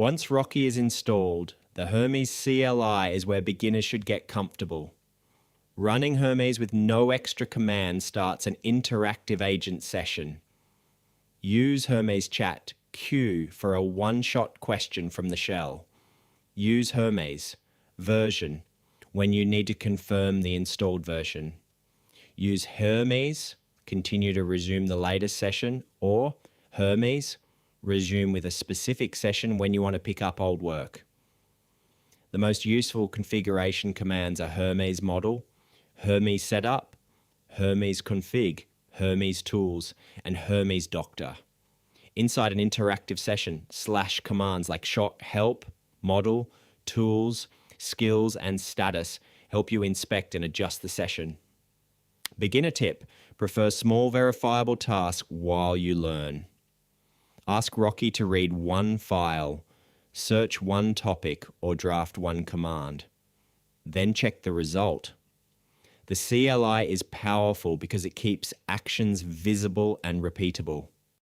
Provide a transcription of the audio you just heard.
Once Rocky is installed, the Hermes CLI is where beginners should get comfortable. Running Hermes with no extra command starts an interactive agent session. Use Hermes Chat Q for a one-shot question from the shell. Use Hermes version when you need to confirm the installed version. Use Hermes, continue to resume the latest session, or Hermes, resume with a specific session when you want to pick up old work. The most useful configuration commands are Hermes model, Hermes setup, Hermes config, Hermes tools, and Hermes doctor. Inside an interactive session, / commands like help, model, tools, skills, and status help you inspect and adjust the session. Beginner tip: prefer small verifiable tasks while you learn. Ask Rocky to read one file, search one topic, or draft one command. Then check the result. The CLI is powerful because it keeps actions visible and repeatable.